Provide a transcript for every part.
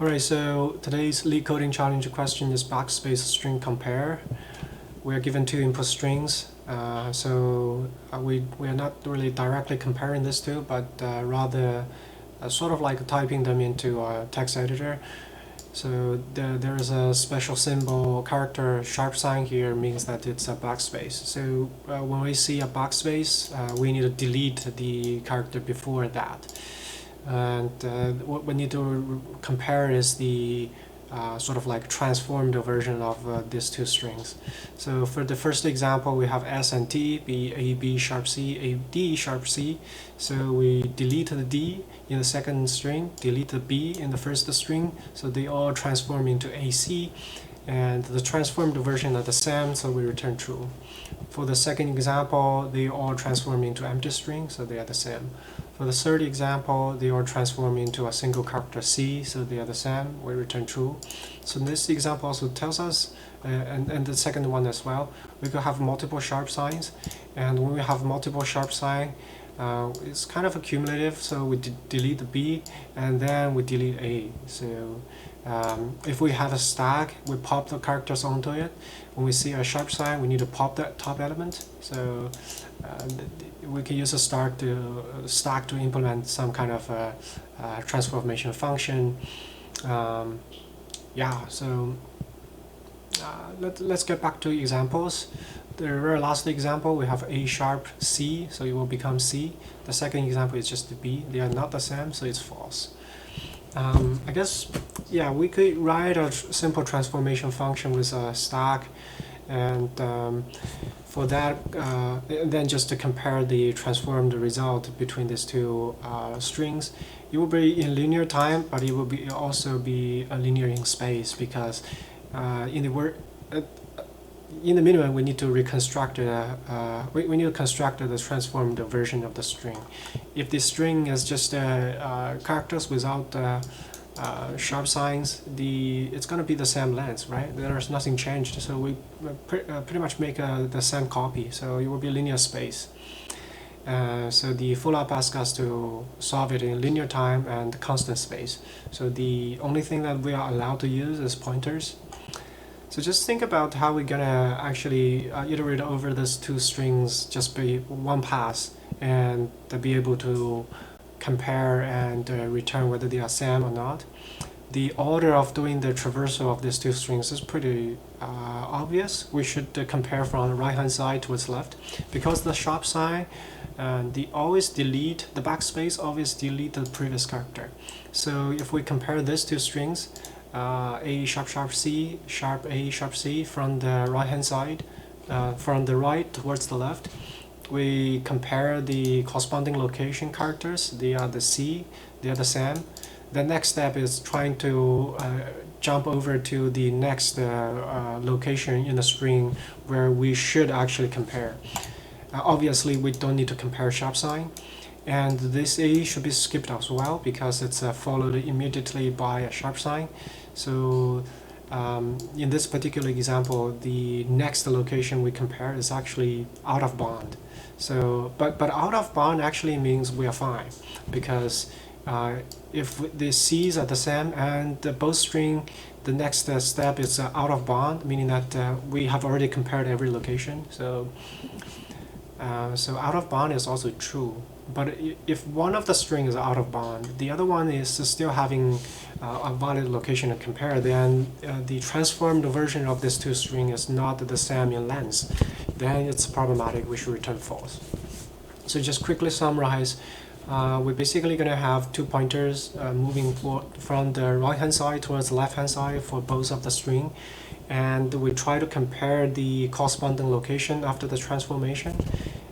Alright, so today's lead coding challenge question is backspace string compare. We are given two input strings, we are not really directly comparing these two, but rather sort of like typing them into a text editor. So there is a special symbol character sharp sign here, means that it's a backspace. So when we see a backspace, we need to delete the character before that. And what we need to compare is the sort of like transformed version of these two strings. So for the first example, we have S and T, be A, B sharp C, A, D sharp C. So we delete the D in the second string, delete the B in the first string, so they all transform into AC. And the transformed version are the same, so we return true. For the second example, they all transform into empty string, so they are the same. For the third example, they all transform into a single character C, so they are the same, we return true. So this example also tells us, and the second one as well, we could have multiple sharp signs, and when we have multiple sharp sign, it's kind of accumulative, so we delete the B, and then we delete A. So if we have a stack, we pop the characters onto it. When we see a sharp sign, we need to pop that top element. So we can use a stack to implement some kind of transformation function. Let's get back to examples. The very last example, we have A sharp C, so it will become C. The second example is just the B. They are not the same, so it's false. I guess, yeah, we could write a simple transformation function with a stack, and for that, then just to compare the transformed result between these two strings. It will be in linear time, but it will also be a linear in space, because in the minimum, we need to reconstruct we need to construct the transformed version of the string. If the string is just characters without sharp signs, it's going to be the same length, right? There's nothing changed, so we pretty much make the same copy, so it will be linear space. So the follow-up asks us to solve it in linear time and constant space. So the only thing that we are allowed to use is pointers. So just think about how we're gonna actually iterate over these two strings just by one pass, and to be able to compare and return whether they are same or not. The order of doing the traversal of these two strings is pretty obvious. We should compare from the right hand side towards left, because the sharp sign the backspace always delete the previous character. So if we compare these two strings, A sharp sharp C, sharp A sharp C, from the right hand side, from the right towards the left, we compare the corresponding location characters. They are the C, they are the same. The next step is trying to jump over to the next location in the string where we should actually compare. Obviously, we don't need to compare sharp sign, and this A should be skipped as well, because it's followed immediately by a sharp sign. So in this particular example, the next location we compare is actually out of bound. So, but out of bound actually means we are fine, because if the C's are the same and both string, the next step is out of bound, meaning that we have already compared every location. So out of bound is also true. But if one of the strings is out of bound, the other one is still having a valid location to compare, then the transformed version of this two string is not the same in length. Then it's problematic. We should return false. So just quickly summarize, we're basically going to have two pointers moving from the right hand side towards the left hand side for both of the string, and we try to compare the corresponding location after the transformation.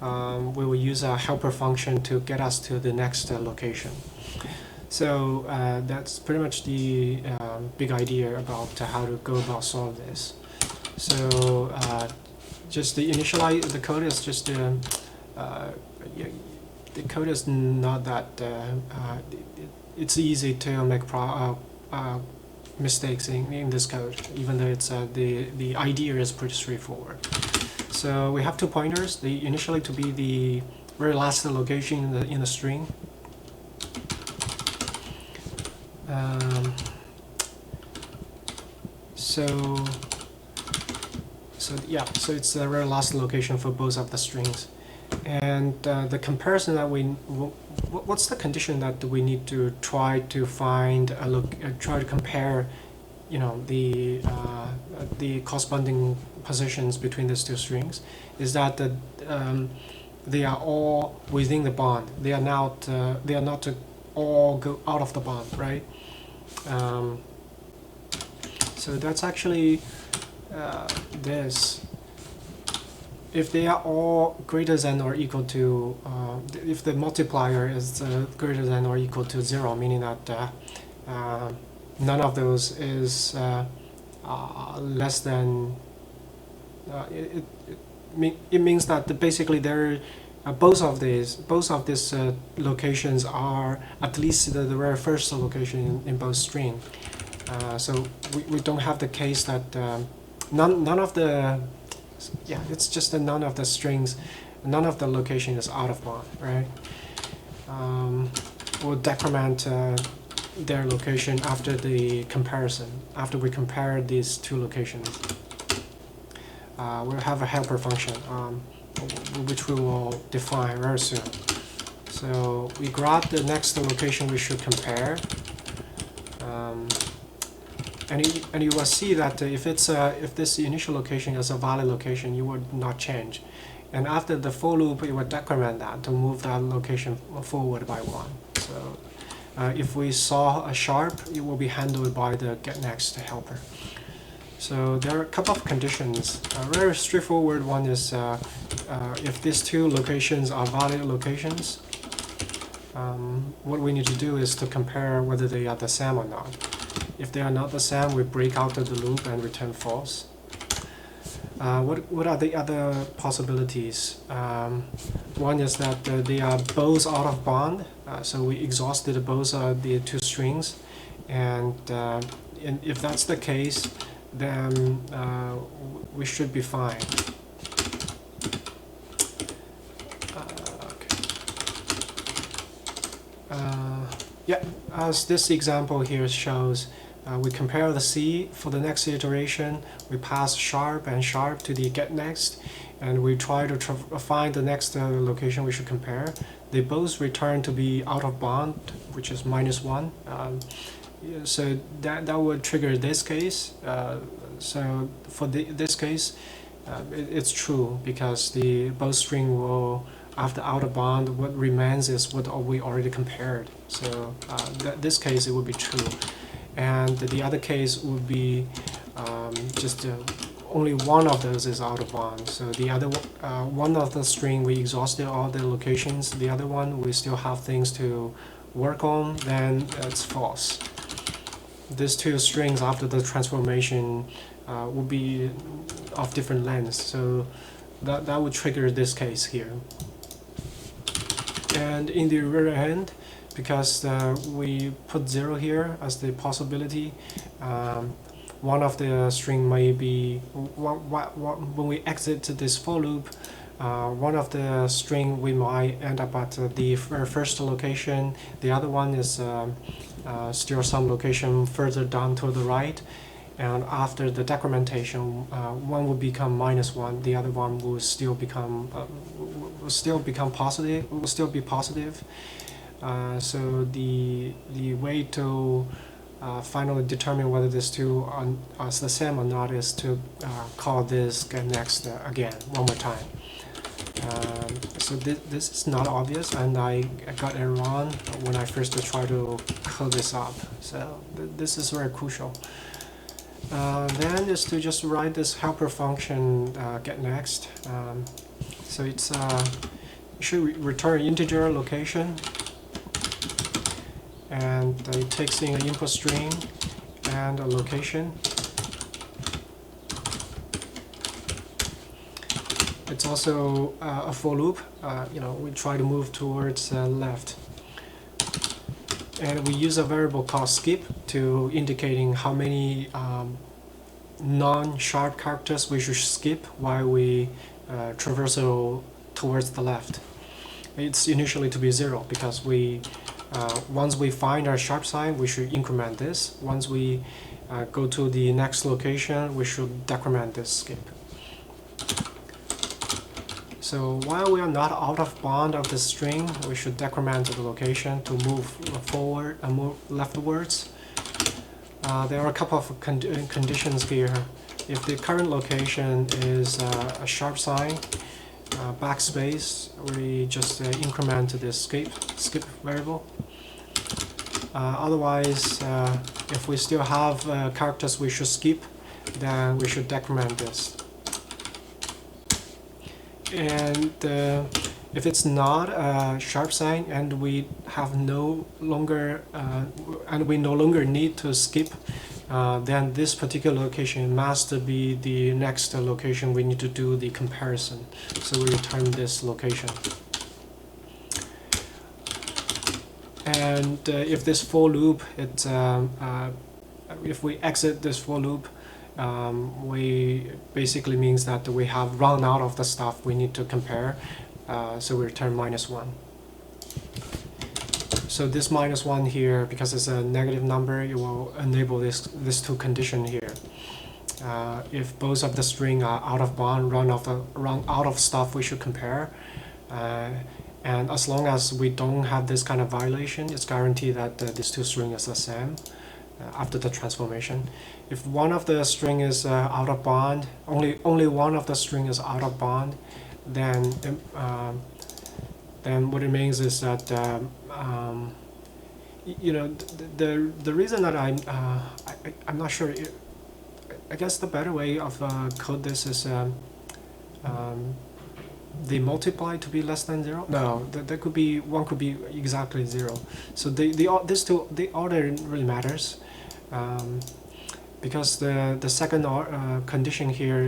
We will use a helper function to get us to the next location. So that's pretty much the big idea about how to go about solve this. So just the code is just the code is not that it's easy to make mistakes in this code, even though it's the idea is pretty straightforward. So we have two pointers. They initially to be the very last location in the string. so it's the very last location for both of the strings. And the comparison that what's the condition that we need to try to find try to compare, you know, the corresponding positions between these two strings, is that they are all within the bond. They are not all go out of the bond, right? So that's actually this. If they are all greater than or equal to, if the multiplier is greater than or equal to 0, meaning that none of those is less than, it means that basically both of these locations are at least the very first location in both string. So we don't have the case that none of the, yeah, it's just that none of the strings, none of the location is out of bond, right? We'll decrement their location after the comparison, after we compare these two locations. We'll have a helper function, which we will define very soon. So we grab the next location we should compare. And you will see that if this initial location is a valid location, you would not change. And after the for loop, it will decrement that to move that location forward by 1. So if we saw a sharp, it will be handled by the getNext helper. So there are a couple of conditions. A very straightforward one is if these two locations are valid locations, what we need to do is to compare whether they are the same or not. If they are not the same, we break out of the loop and return false. What are the other possibilities? One is that they are both out of bond, so we exhausted both the two strings, and if that's the case, then we should be fine. Yeah, as this example here shows, we compare the C for the next iteration. We pass sharp and sharp to the getNext, and we try to find the next location we should compare. They both return to be out of bond, which is -1. So that would trigger this case. So for this case, it's true because the both string will, after out of bond, what remains is what we already compared. So this case it would be true, and the other case would be just only one of those is out of bond. So the other one of the string we exhausted all the locations. The other one we still have things to work on. Then it's false. These two strings after the transformation will be of different lengths. So that would trigger this case here. And in the other hand, because we put 0 here as the possibility, one of the string may be, when we exit this for loop, one of the string we might end up at the first location. The other one is still some location further down to the right. And after the decrementation, one will become -1. The other one will still become positive. Will still be positive. So the way to finally determine whether these two are the same or not is to call this getNext again one more time. So this is not obvious, and I got it wrong when I first tried to code this up. So this is very crucial. Then is to just write this helper function getNext. So it's it should return integer location, and it takes in an input string and a location. It's also a for loop. We try to move towards left. And we use a variable called skip to indicating how many non-sharp characters we should skip while we traversal towards the left. It's initially to be 0 because we once we find our sharp sign, we should increment this. Once we go to the next location, we should decrement this skip. So while we are not out of bound of the string, we should decrement the location to move forward and move leftwards. There are a couple of conditions here. If the current location is a sharp sign, backspace, we just increment this skip variable. Otherwise, if we still have characters we should skip, then we should decrement this. And if it's not a sharp sign and we have no longer need to skip, then this particular location must be the next location we need to do the comparison. So we return this location. And if this for loop, if we exit this for loop, we basically means that we have run out of the stuff we need to compare. So we return -1. So this -1 here, because it's a negative number, it will enable this two condition here. If both of the string are out of bound, run out of stuff we should compare, and as long as we don't have this kind of violation, it's guaranteed that these two strings is the same after the transformation. If one of the string is out of bound, only one of the string is out of bound, then what it means is that you know, the reason that I'm not sure. I guess the better way of code this is they multiply to be less than 0. No, there could be one could be exactly 0. So the order really matters, because the second condition here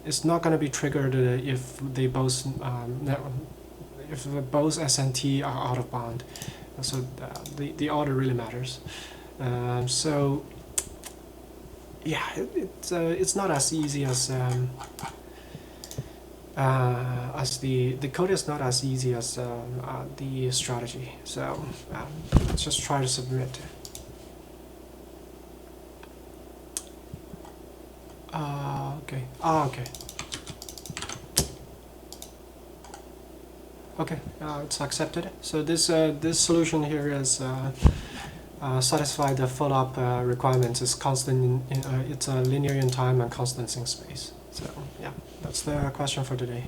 is not going to be triggered if they both S and T are out of bound. So the order really matters. So yeah, it's not as easy as the code is not as easy as the strategy. So let's just try to submit. Okay. Okay. Okay. It's accepted. So this solution here is satisfy the follow-up requirements. It's constant. It's linear in time and constant in space. So yeah, that's the question for today.